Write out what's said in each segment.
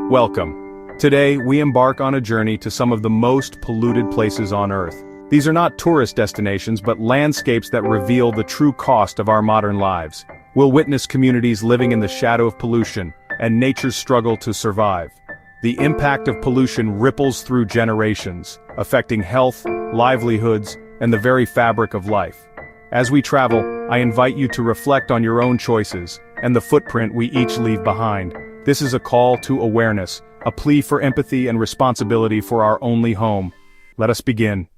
Welcome. Today, we embark on a journey to some of the most polluted places on Earth. These are not tourist destinations but landscapes that reveal the true cost of our modern lives. We'll witness communities living in the shadow of pollution, and nature's struggle to survive. The impact of pollution ripples through generations, affecting health, livelihoods, and the very fabric of life. As we travel, I invite you to reflect on your own choices, and the footprint we each leave behind. This is a call to awareness, a plea for empathy and responsibility for our only home. Let us begin.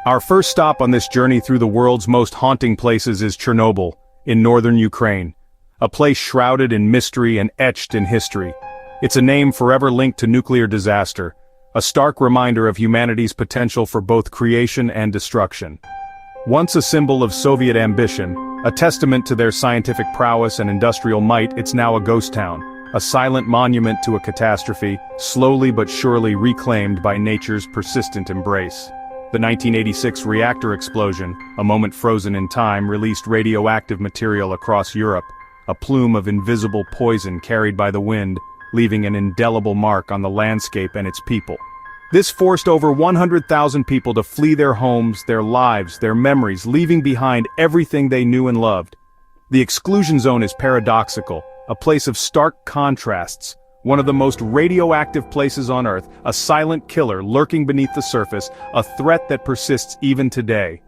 Our first stop on this journey through the world's most haunting places is Chernobyl, in northern Ukraine. A place shrouded in mystery and etched in history. It's a name forever linked to nuclear disaster, a stark reminder of humanity's potential for both creation and destruction. Once a symbol of Soviet ambition, a testament to their scientific prowess and industrial might, it's now a ghost town. A silent monument to a catastrophe, slowly but surely reclaimed by nature's persistent embrace. The 1986 reactor explosion, a moment frozen in time, released radioactive material across Europe, a plume of invisible poison carried by the wind, leaving an indelible mark on the landscape and its people. This forced over 100,000 people to flee their homes, their lives, their memories, leaving behind everything they knew and loved. The exclusion zone is paradoxical. A place of stark contrasts, one of the most radioactive places on Earth, a silent killer lurking beneath the surface, a threat that persists even today.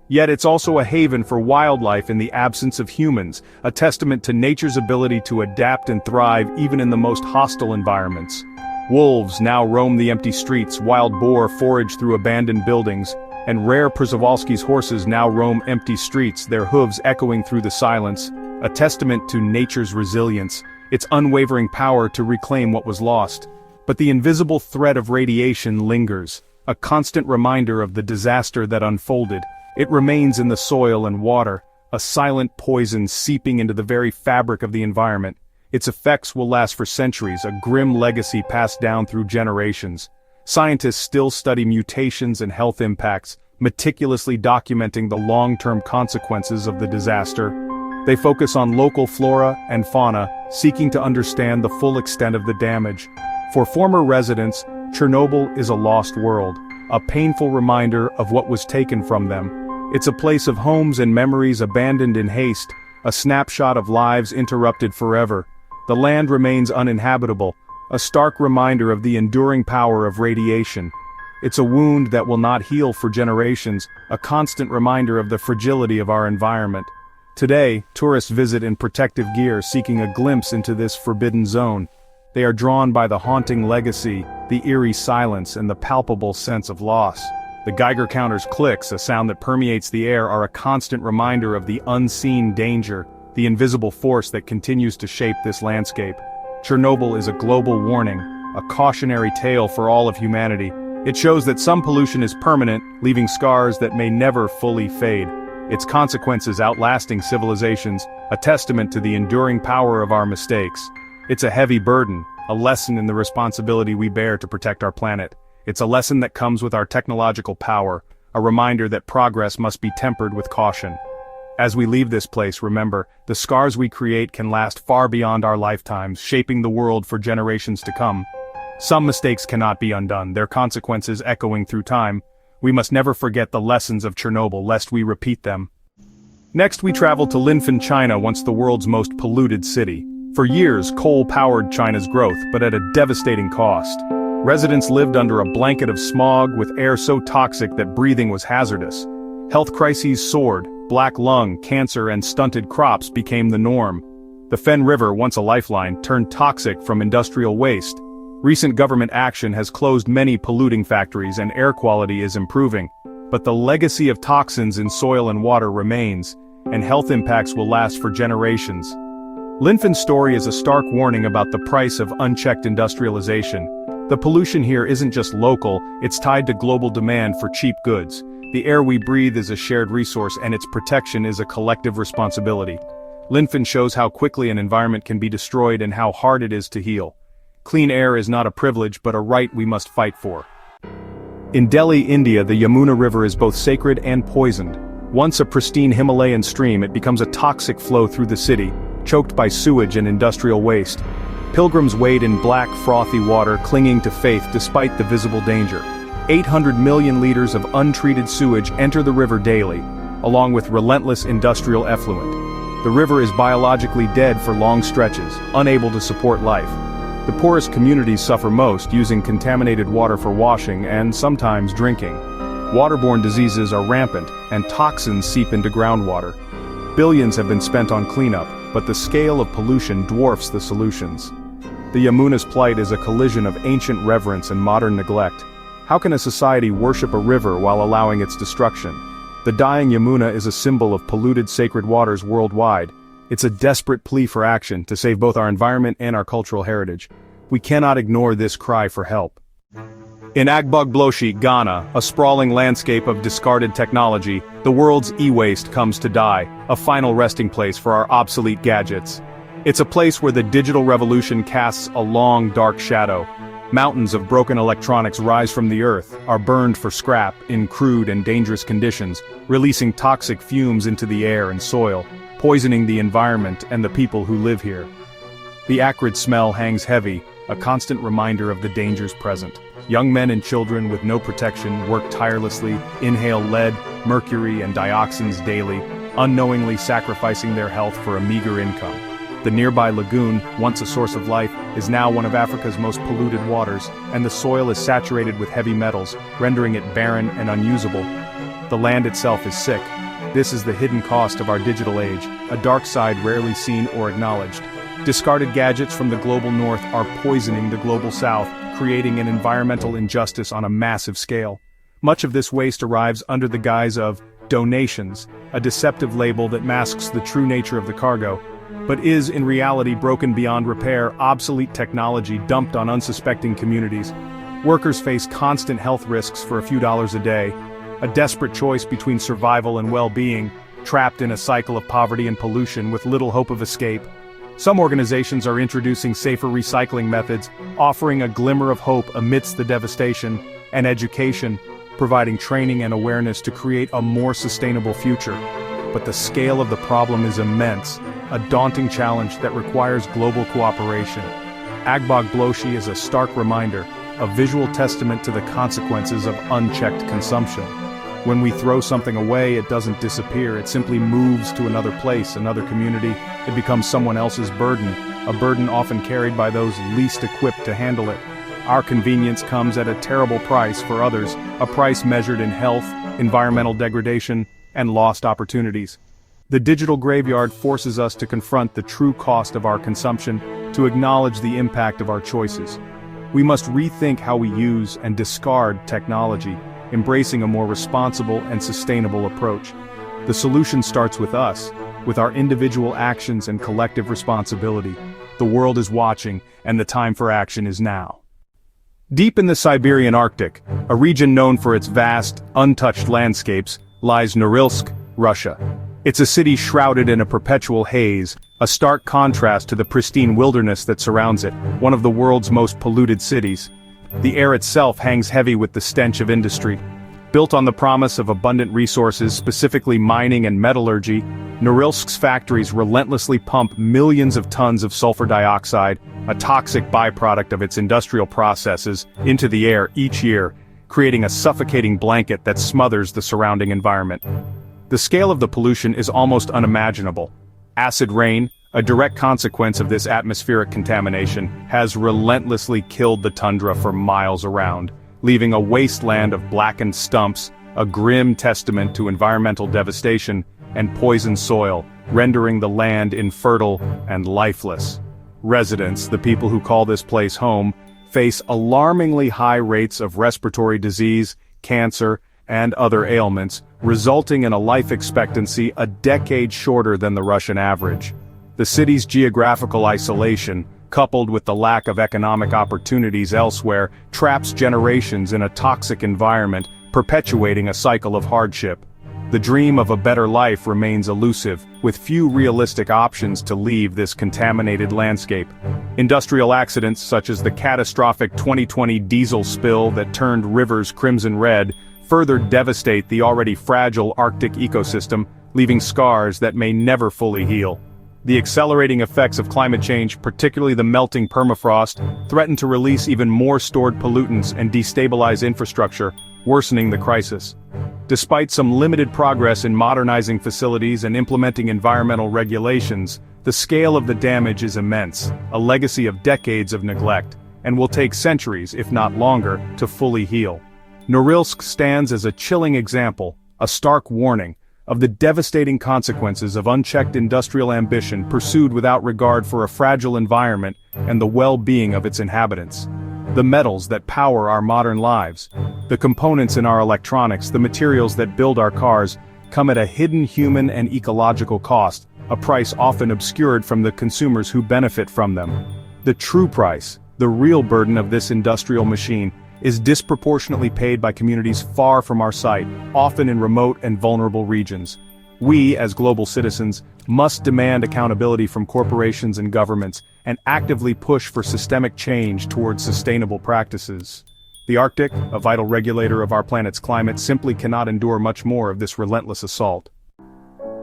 Yet it's also a haven for wildlife in the absence of humans, a testament to nature's ability to adapt and thrive even in the most hostile environments. Wolves now roam the empty streets, wild boar forage through abandoned buildings, and rare Przewalski's horses now roam empty streets, their hooves echoing through the silence. A testament to nature's resilience, its unwavering power to reclaim what was lost. But the invisible threat of radiation lingers, a constant reminder of the disaster that unfolded. It remains in the soil and water, a silent poison seeping into the very fabric of the environment. Its effects will last for centuries, a grim legacy passed down through generations. Scientists still study mutations and health impacts, meticulously documenting the long-term consequences of the disaster. They focus on local flora and fauna, seeking to understand the full extent of the damage. For former residents, Chernobyl is a lost world, a painful reminder of what was taken from them. It's a place of homes and memories abandoned in haste, a snapshot of lives interrupted forever. The land remains uninhabitable, a stark reminder of the enduring power of radiation. It's a wound that will not heal for generations, a constant reminder of the fragility of our environment. Today, tourists visit in protective gear seeking a glimpse into this forbidden zone. They are drawn by the haunting legacy, the eerie silence, and the palpable sense of loss. The Geiger counter's clicks, a sound that permeates the air, are a constant reminder of the unseen danger, the invisible force that continues to shape this landscape. Chernobyl is a global warning, a cautionary tale for all of humanity. It shows that some pollution is permanent, leaving scars that may never fully fade. Its consequences outlasting civilizations, a testament to the enduring power of our mistakes. It's a heavy burden, a lesson in the responsibility we bear to protect our planet. It's a lesson that comes with our technological power, a reminder that progress must be tempered with caution. As we leave this place, remember, the scars we create can last far beyond our lifetimes, shaping the world for generations to come. Some mistakes cannot be undone, their consequences echoing through time. We must never forget the lessons of Chernobyl lest we repeat them. Next we travel to Linfen, China, once the world's most polluted city. For years, coal powered China's growth, but at a devastating cost. Residents lived under a blanket of smog with air so toxic that breathing was hazardous. Health crises soared, black lung, cancer, and stunted crops became the norm. The Fen River, once a lifeline, turned toxic from industrial waste. Recent government action has closed many polluting factories and air quality is improving, but the legacy of toxins in soil and water remains, and health impacts will last for generations. Linfen's story is a stark warning about the price of unchecked industrialization. The pollution here isn't just local, it's tied to global demand for cheap goods. The air we breathe is a shared resource and its protection is a collective responsibility. Linfen shows how quickly an environment can be destroyed and how hard it is to heal. Clean air is not a privilege but a right we must fight for. In Delhi, India, the Yamuna River is both sacred and poisoned. Once a pristine Himalayan stream, it becomes a toxic flow through the city, choked by sewage and industrial waste. Pilgrims wade in black, frothy water, clinging to faith despite the visible danger. 800 million liters of untreated sewage enter the river daily, along with relentless industrial effluent. The river is biologically dead for long stretches, unable to support life. The poorest communities suffer most, using contaminated water for washing and sometimes drinking. Waterborne diseases are rampant, and toxins seep into groundwater. Billions have been spent on cleanup, but the scale of pollution dwarfs the solutions. The Yamuna's plight is a collision of ancient reverence and modern neglect. How can a society worship a river while allowing its destruction? The dying Yamuna is a symbol of polluted sacred waters worldwide. It's a desperate plea for action to save both our environment and our cultural heritage. We cannot ignore this cry for help. In Agbogbloshie, Ghana, a sprawling landscape of discarded technology, the world's e-waste comes to die, a final resting place for our obsolete gadgets. It's a place where the digital revolution casts a long, dark shadow. Mountains of broken electronics rise from the earth, are burned for scrap in crude and dangerous conditions, releasing toxic fumes into the air and soil, poisoning the environment and the people who live here. The acrid smell hangs heavy, a constant reminder of the dangers present. Young men and children with no protection work tirelessly, inhale lead, mercury, and dioxins daily, unknowingly sacrificing their health for a meager income. The nearby lagoon, once a source of life, is now one of Africa's most polluted waters, and the soil is saturated with heavy metals, rendering it barren and unusable. The land itself is sick. This is the hidden cost of our digital age, a dark side rarely seen or acknowledged. Discarded gadgets from the global north are poisoning the global south, creating an environmental injustice on a massive scale. Much of this waste arrives under the guise of donations, a deceptive label that masks the true nature of the cargo, but is in reality broken beyond repair, obsolete technology dumped on unsuspecting communities. Workers face constant health risks for a few dollars a day, a desperate choice between survival and well-being, trapped in a cycle of poverty and pollution with little hope of escape. Some organizations are introducing safer recycling methods, offering a glimmer of hope amidst the devastation, and education, providing training and awareness to create a more sustainable future. But the scale of the problem is immense, a daunting challenge that requires global cooperation. Agbogbloshie is a stark reminder, a visual testament to the consequences of unchecked consumption. When we throw something away, it doesn't disappear, it simply moves to another place, another community. It becomes someone else's burden, a burden often carried by those least equipped to handle it. Our convenience comes at a terrible price for others, a price measured in health, environmental degradation, and lost opportunities. The digital graveyard forces us to confront the true cost of our consumption, to acknowledge the impact of our choices. We must rethink how we use and discard technology, embracing a more responsible and sustainable approach. The solution starts with us, with our individual actions and collective responsibility. The world is watching, and the time for action is now. Deep in the Siberian Arctic, a region known for its vast, untouched landscapes, lies Norilsk, Russia. It's a city shrouded in a perpetual haze, a stark contrast to the pristine wilderness that surrounds it, one of the world's most polluted cities. The air itself hangs heavy with the stench of industry. Built on the promise of abundant resources, specifically mining and metallurgy, Norilsk's factories relentlessly pump millions of tons of sulfur dioxide, a toxic byproduct of its industrial processes, into the air each year, creating a suffocating blanket that smothers the surrounding environment. The scale of the pollution is almost unimaginable. Acid rain, a direct consequence of this atmospheric contamination, has relentlessly killed the tundra for miles around, leaving a wasteland of blackened stumps, a grim testament to environmental devastation and poisoned soil, rendering the land infertile and lifeless. Residents, the people who call this place home, face alarmingly high rates of respiratory disease, cancer, and other ailments, resulting in a life expectancy a decade shorter than the Russian average. The city's geographical isolation, coupled with the lack of economic opportunities elsewhere, traps generations in a toxic environment, perpetuating a cycle of hardship. The dream of a better life remains elusive, with few realistic options to leave this contaminated landscape. Industrial accidents such as the catastrophic 2020 diesel spill that turned rivers crimson red further devastate the already fragile Arctic ecosystem, leaving scars that may never fully heal. The accelerating effects of climate change, particularly the melting permafrost, threaten to release even more stored pollutants and destabilize infrastructure, worsening the crisis. Despite some limited progress in modernizing facilities and implementing environmental regulations, the scale of the damage is immense, a legacy of decades of neglect, and will take centuries, if not longer, to fully heal. Norilsk stands as a chilling example, a stark warning, of the devastating consequences of unchecked industrial ambition pursued without regard for a fragile environment and the well-being of its inhabitants. The metals that power our modern lives, the components in our electronics, the materials that build our cars, come at a hidden human and ecological cost, a price often obscured from the consumers who benefit from them. The true price, the real burden of this industrial machine, is disproportionately paid by communities far from our sight, often in remote and vulnerable regions. We, as global citizens, must demand accountability from corporations and governments, and actively push for systemic change towards sustainable practices. The Arctic, a vital regulator of our planet's climate, simply cannot endure much more of this relentless assault.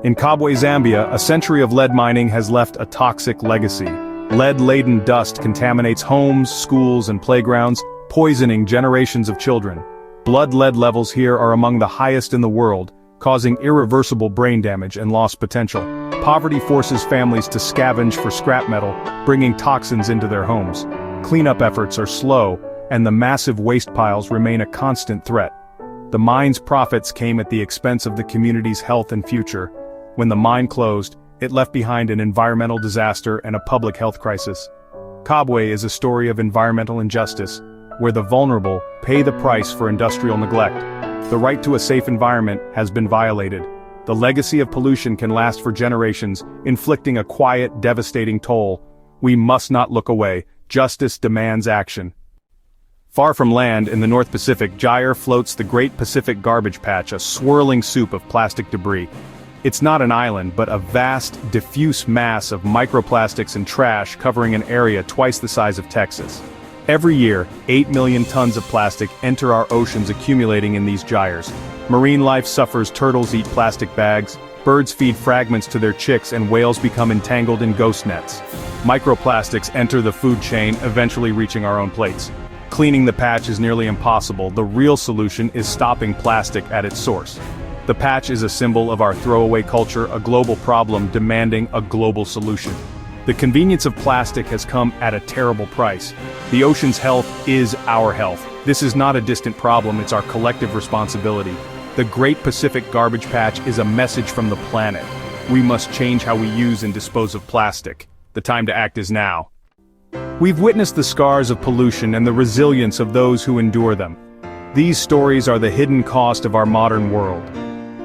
In Kabwe, Zambia, a century of lead mining has left a toxic legacy. Lead-laden dust contaminates homes, schools, and playgrounds, poisoning generations of children. Blood lead levels here are among the highest in the world, causing irreversible brain damage and lost potential. Poverty forces families to scavenge for scrap metal, bringing toxins into their homes. Cleanup efforts are slow, and the massive waste piles remain a constant threat. The mine's profits came at the expense of the community's health and future. When the mine closed, it left behind an environmental disaster and a public health crisis. Kabwe is a story of environmental injustice, where the vulnerable pay the price for industrial neglect. The right to a safe environment has been violated. The legacy of pollution can last for generations, inflicting a quiet, devastating toll. We must not look away. Justice demands action. Far from land, in the North Pacific, Gyre floats the Great Pacific Garbage Patch, a swirling soup of plastic debris. It's not an island, but a vast, diffuse mass of microplastics and trash covering an area twice the size of Texas. Every year, 8 million tons of plastic enter our oceans, accumulating in these gyres. Marine life suffers. Turtles eat plastic bags, birds feed fragments to their chicks, and whales become entangled in ghost nets. Microplastics enter the food chain, eventually reaching our own plates. Cleaning the patch is nearly impossible. The real solution is stopping plastic at its source. The patch is a symbol of our throwaway culture, a global problem demanding a global solution. The convenience of plastic has come at a terrible price. The ocean's health is our health. This is not a distant problem, it's our collective responsibility. The Great Pacific Garbage Patch is a message from the planet. We must change how we use and dispose of plastic. The time to act is now. We've witnessed the scars of pollution and the resilience of those who endure them. These stories are the hidden cost of our modern world.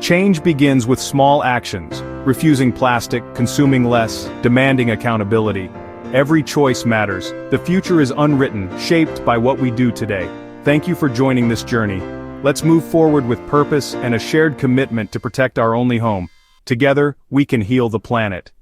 Change begins with small actions, refusing plastic, consuming less, demanding accountability. Every choice matters. The future is unwritten, shaped by what we do today. Thank you for joining this journey. Let's move forward with purpose and a shared commitment to protect our only home. Together, we can heal the planet.